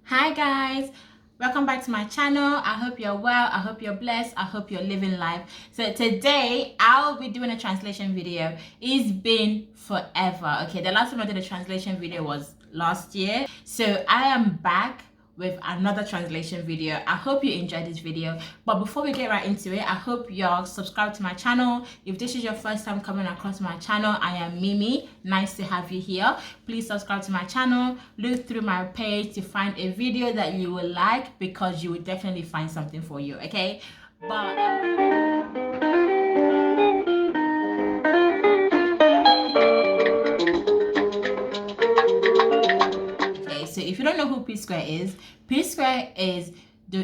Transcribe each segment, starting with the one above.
Hi guys, welcome back to my channel. I hope you're well, I hope you're blessed, I hope you're living life. So today I'll be doing a translation video. It's been forever. Okay, the last time I did a translation video was last year, so I am back with another translation video. I hope you enjoyed this video, but before we get right into it, I hope you're subscribed to my channel. If this is your first time coming across my channel, I am Mimi. Nice to have you here. Please subscribe to my channel. Look through my page to find a video that you will like, because you will definitely find something for you. Okay, so if you don't know who P Square is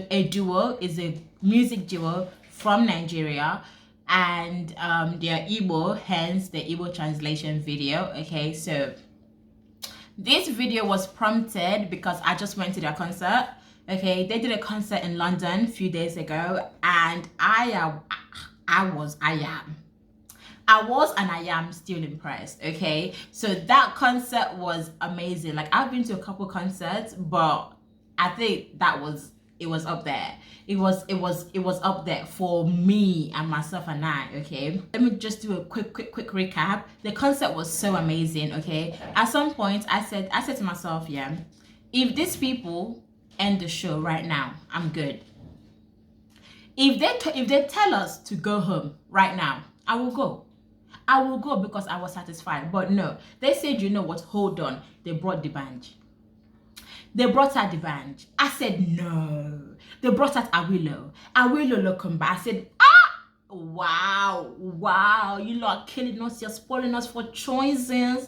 a duo, is a music duo from Nigeria, and they are Igbo, hence the Igbo translation video. Okay, so this video was prompted because I just went to their concert. Okay, they did a concert in London a few days ago, and I was and I am still impressed. Okay, so that concert was amazing. Like, I've been to a couple concerts, but I think it was up there. It was up there for me and myself and I. Okay, let me just do a quick recap. The concert was so amazing. Okay, at some point I said to myself, yeah, if these people end the show right now, I'm good. If they tell us to go home right now, I will go because I was satisfied. But no, they said, you know what, hold on. They brought the band. They brought out the band. I said, no. They brought out Awilo Lokumba. I said, wow, you lot are killing us. You're spoiling us for choices.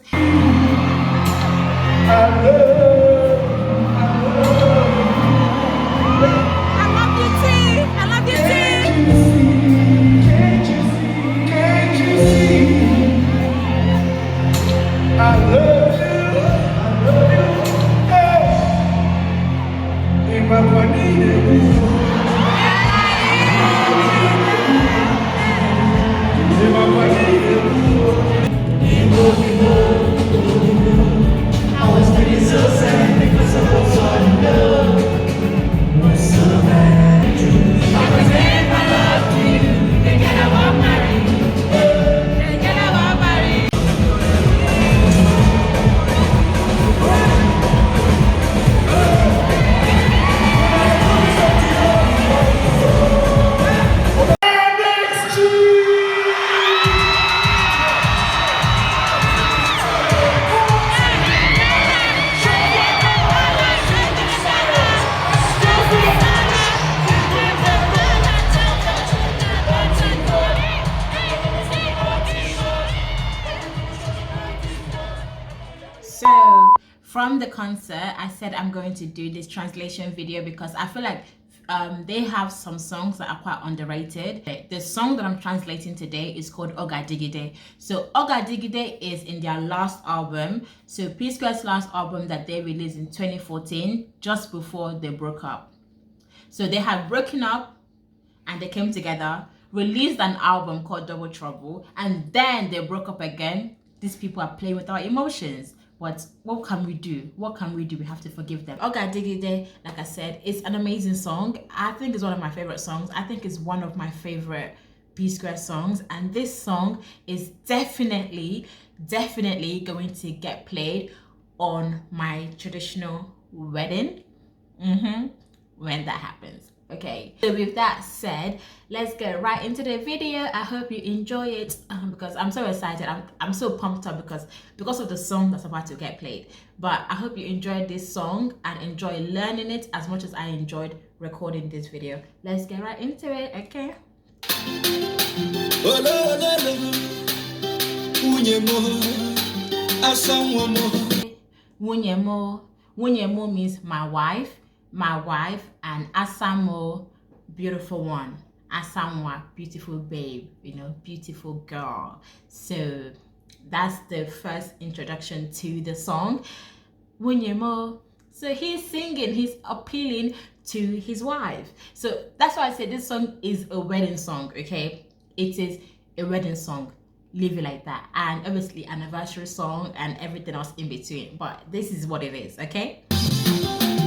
So from the concert, I said I'm going to do this translation video because I feel like they have some songs that are quite underrated. The song that I'm translating today is called Ogadigide. So Ogadigide is in their last album. So P Square's last album that they released in 2014, just before they broke up. So they had broken up and they came together, released an album called Double Trouble, and then they broke up again. These people are playing with our emotions. What can we do? What can we do? We have to forgive them. Ogadigide, like I said, it's an amazing song. I think it's one of my favorite songs. I think it's one of my favorite P Square songs. And this song is definitely going to get played on my traditional wedding. When that happens. Okay, so with that said, let's get right into the video. I hope you enjoy it because I'm so excited. I'm so pumped up because of the song that's about to get played. But I hope you enjoyed this song and enjoy learning it as much as I enjoyed recording this video. Let's get right into it. Okay. Wunyemo means my wife, and Asamo, beautiful one. Asamwa, beautiful babe, you know, beautiful girl. So that's the first introduction to the song. Wunyemo. So he's singing, he's appealing to his wife. So that's why I said this song is a wedding song. Okay, it is a wedding song. Leave it like that. And obviously anniversary song and everything else in between, but this is what it is. Okay,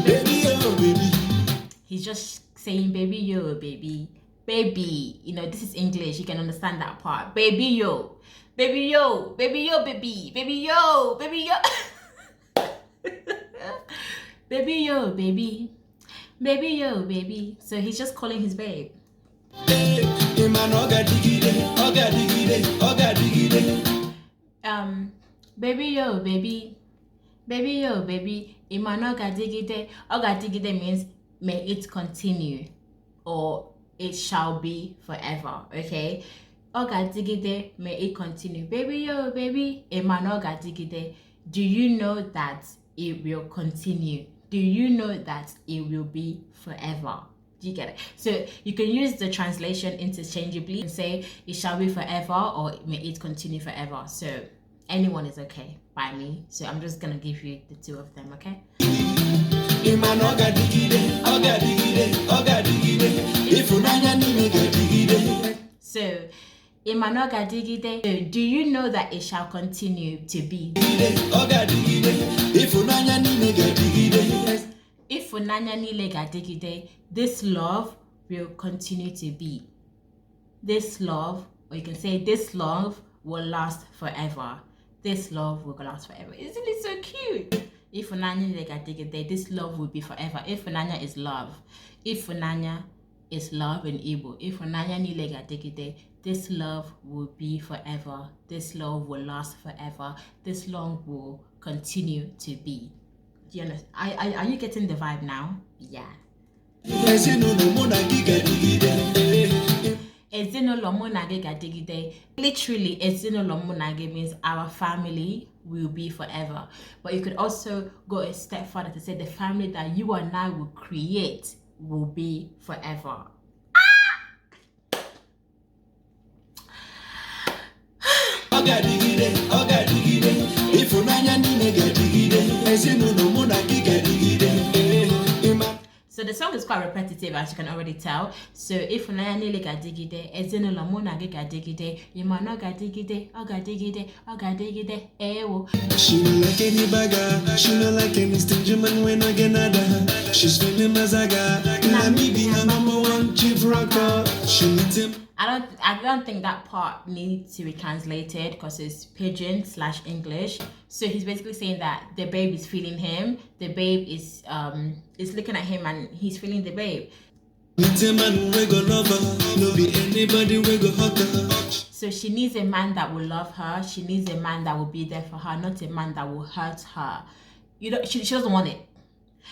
baby, just saying baby yo, baby. Baby, you know, this is English, you can understand that part. Baby yo, baby yo, baby yo, baby, baby yo, baby yo. Baby yo, baby, baby yo, baby. So he's just calling his babe. Baby yo, baby, baby yo, baby. Iman Ogadigide. Ogadigide means may it continue, or it shall be forever. Okay, Ogadigide, may it continue. Baby yo, baby. Iman Ogadigide. Do you know that it will continue? Do you know that it will be forever? Do you get it? So you can use the translation interchangeably and say it shall be forever or may it continue forever. So anyone is okay by me. So I'm just gonna give you the two of them, okay? So Iman Ogadigide, do you know that it shall continue to be? Ifunanya nile gadigide, this love will continue to be. This love, or you can say this love will last forever. This love will last forever. Isn't it so cute? Ifunanya nile gadigide, this love will be forever. Ifunanya is love. Ifunanya is love in Igbo. Ifunanya nile gadigide, this love will be forever. This love will last forever. This love will continue to be. Do you understand? Are you getting the vibe now? Yeah. Literally, Ezinolomunage means our family will be forever. But you could also go a step further to say the family that you and I will create will be forever. So the song is quite repetitive, as you can already tell. So if gadigide, Ogadigide, ewo. She don't like any bagger, she don't like any stingy man when I get nada. She's feeling mazaga, Namibia number one chief rocker. She needs him. I don't think that part needs to be translated because it's pidgin/English. So he's basically saying that the babe is feeling him. The babe is looking at him and he's feeling the babe. So she needs a man that will love her. She needs a man that will be there for her, not a man that will hurt her. She doesn't want it.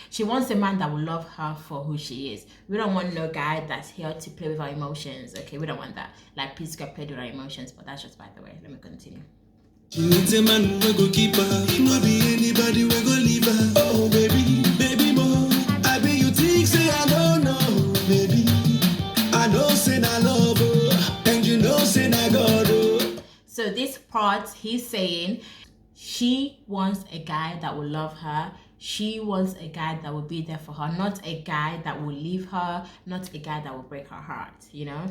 She wants a man that will love her for who she is. We don't want no guy that's here to play with our emotions. Okay, we don't want that. Like, please go play with our emotions. But that's just by the way. Let me continue. She needs a man who go keep her. No be anybody we go leave her. Oh baby, baby boy, I be you think say I don't know, baby. I know say I love her, and you know say I God. So this part, he's saying she wants a guy that will love her. She wants a guy that will be there for her, not a guy that will leave her, not a guy that will break her heart, you know?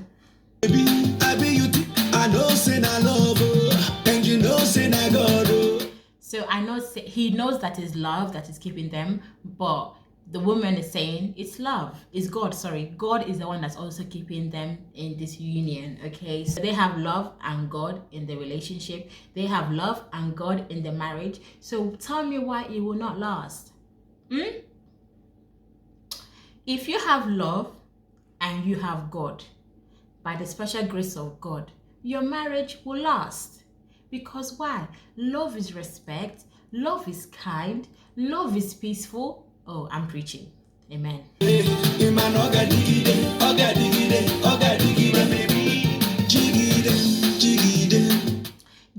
Baby, I be you I know say I love her, and you know say I God. So I know he knows that it's love that is keeping them, but the woman is saying it's love. It's God, sorry. God is the one that's also keeping them in this union, okay? So they have love and God in the relationship. They have love and God in the marriage. So tell me why it will not last. If you have love and you have God, by the special grace of God, your marriage will last. Because why? Love is respect. Love is kind. Love is peaceful. Oh, I'm preaching. Amen.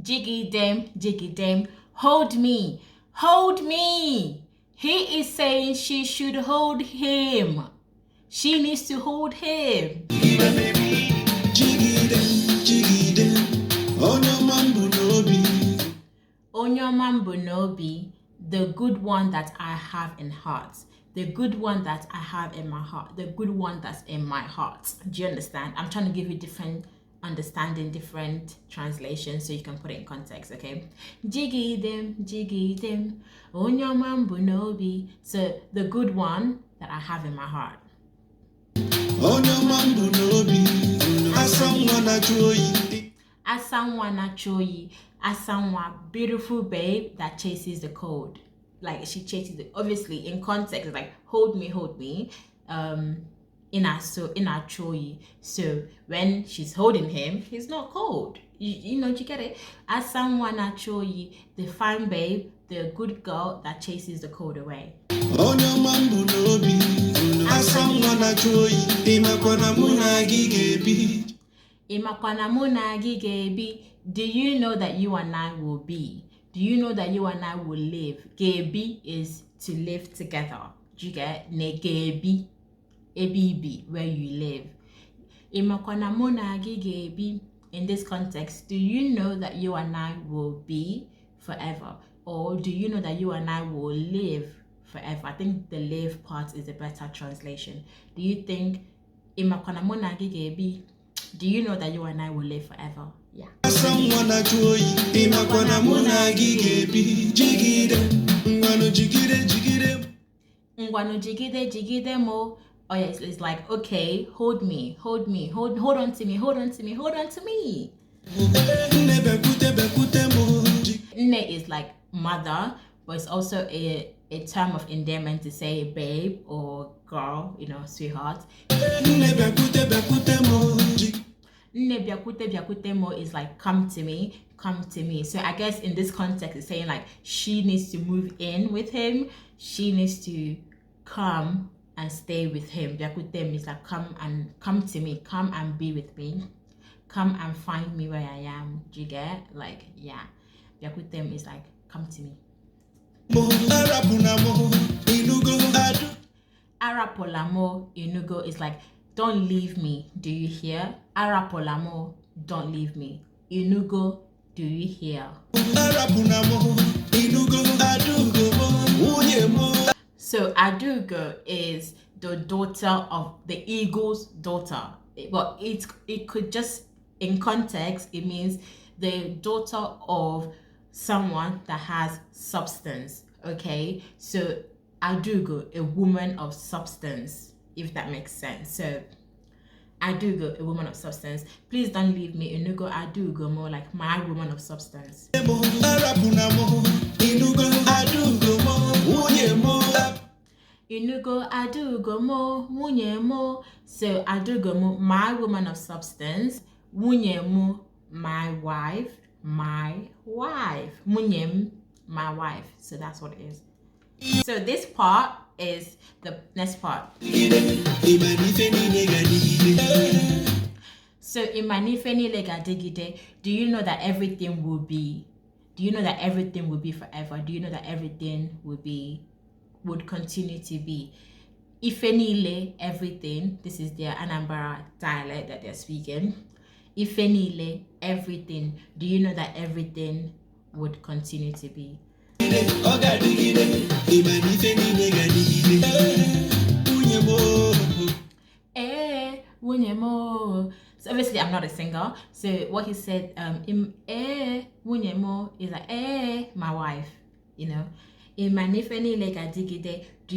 Jiggy them, hold me, hold me. He is saying she should hold him. She needs to hold him. Onyoman the good one that I have in heart, the good one that I have in my heart, the good one that's in my heart. Do you understand? I'm trying to give you different understanding, different translations so you can put it in context, okay? Jiggy them, onyoman bunobi. So the good one that I have in my heart. Onyo mambu nobi. Asamwa na joyi. Asanwa Nachoyi. Asanwa, beautiful babe that chases the cold. Like she chases it. Obviously, in context, it's like hold me, hold me. In our choyi. So when she's holding him, he's not cold. You know, you get it? Asanwa Nachoyi, the fine babe, the good girl that chases the cold away. Onyo mambu nobi. Asanwa na joyi. Imakwana muna gigebi. Do you know that you and I will be? Do you know that you and I will live? Gebi is to live together. Do you get? Ne gebi. ABB, where you live. In this context, do you know that you and I will be forever? Or do you know that you and I will live forever? I think the live part is a better translation. Do you think do you know that you and I will live forever? Yeah. Jigide mo. Oh yes, it's like, okay, hold me, hold on to me. Nne is like mother, but it's also a term of endearment to say babe or girl, you know, sweetheart. Nne biakute mo is like come to me. So I guess in this context it's saying like she needs to move in with him. She needs to come and stay with him. Biakute is like come to me, come and be with me, come and find me where I am. Do you get? Like, yeah. Biakute is like come to me. Arapolamo inugo is like don't leave me. Do you hear? Arapolamo, don't leave me. Inugo, do you hear? So Adugo is the daughter of the eagle's daughter. But it could just, in context, it means the daughter of someone that has substance. Okay, so Adugo, a woman of substance, if that makes sense. So Adugo, a woman of substance. Please don't leave me. Inugo Adugo, more like my woman of substance. Inugo Adugo mo, munye mo. So Adugo mo, my woman of substance. Munye mo, my wife. Munyem, my wife. So that's what it is. So this part is the next part. So imanifeni legadigide, do you know that everything will be? Do you know that everything will be forever? Do you know that everything would continue to be? Ifenile, everything. This is their Anambra dialect that they're speaking. Ifenile, everything. Do you know that everything would continue to be? Ogadigide. So obviously I'm not a singer. So what he said, is like my wife, you know. Do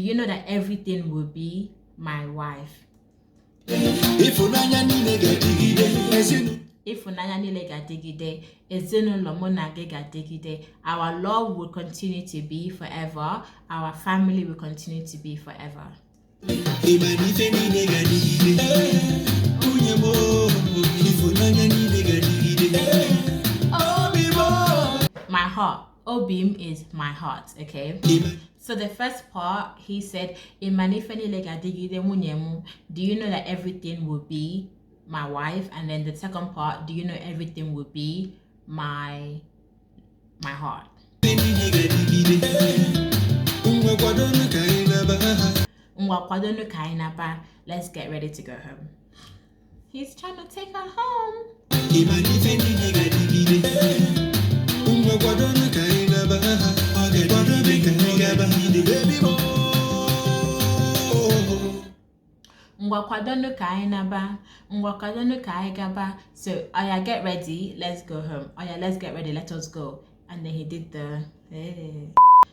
you know that everything will be my wife? Our love will continue to be forever. Our family will continue to be forever. My heart. Obim is my heart, okay? So the first part, he said, do you know that everything will be my wife? And then the second part, do you know everything will be my heart? Let's get ready to go home. He's trying to take her home. So Aya, get ready, let's go home. Aya, let's get ready, let us go. And then he did the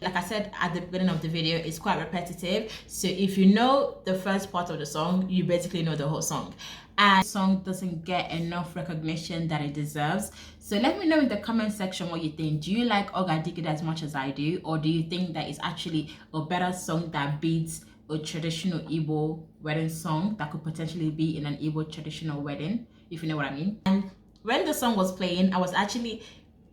Like I said at the beginning of the video, it's quite repetitive. So if you know the first part of the song, you basically know the whole song. And the song doesn't get enough recognition that it deserves. So let me know in the comment section what you think. Do you like Ogadigide as much as I do? Or do you think that it's actually a better song that beats a traditional Igbo wedding song that could potentially be in an Igbo traditional wedding, if you know what I mean? And when the song was playing, I was actually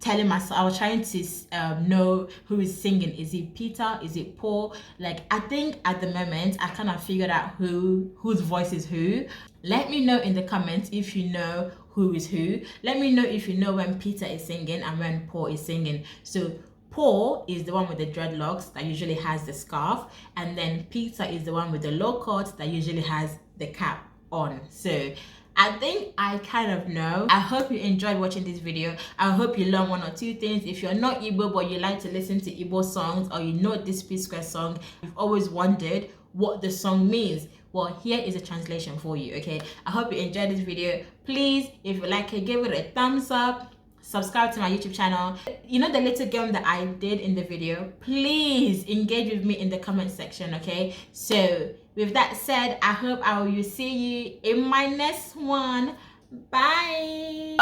telling myself, I was trying to know who is singing. Is it Peter? Is it Paul? Like, I think at the moment I kind of figured out whose voice is who. Let me know in the comments if you know who is who. Let me know if you know when Peter is singing and when Paul is singing. So Paul is the one with the dreadlocks that usually has the scarf, and then Peter is the one with the low cut that usually has the cap on. So I think I kind of know. I hope you enjoyed watching this video. I hope you learned one or two things. If you're not Igbo but you like to listen to Igbo songs, or you know this P-Square song, you've always wondered what the song means, well, here is a translation for you. Okay, I hope you enjoyed this video. Please, if you like it, give it a thumbs up. Subscribe to my YouTube channel. You know the little game that I did in the video? Please engage with me in the comment section, okay? So with that said, I hope I will see you in my next one. Bye.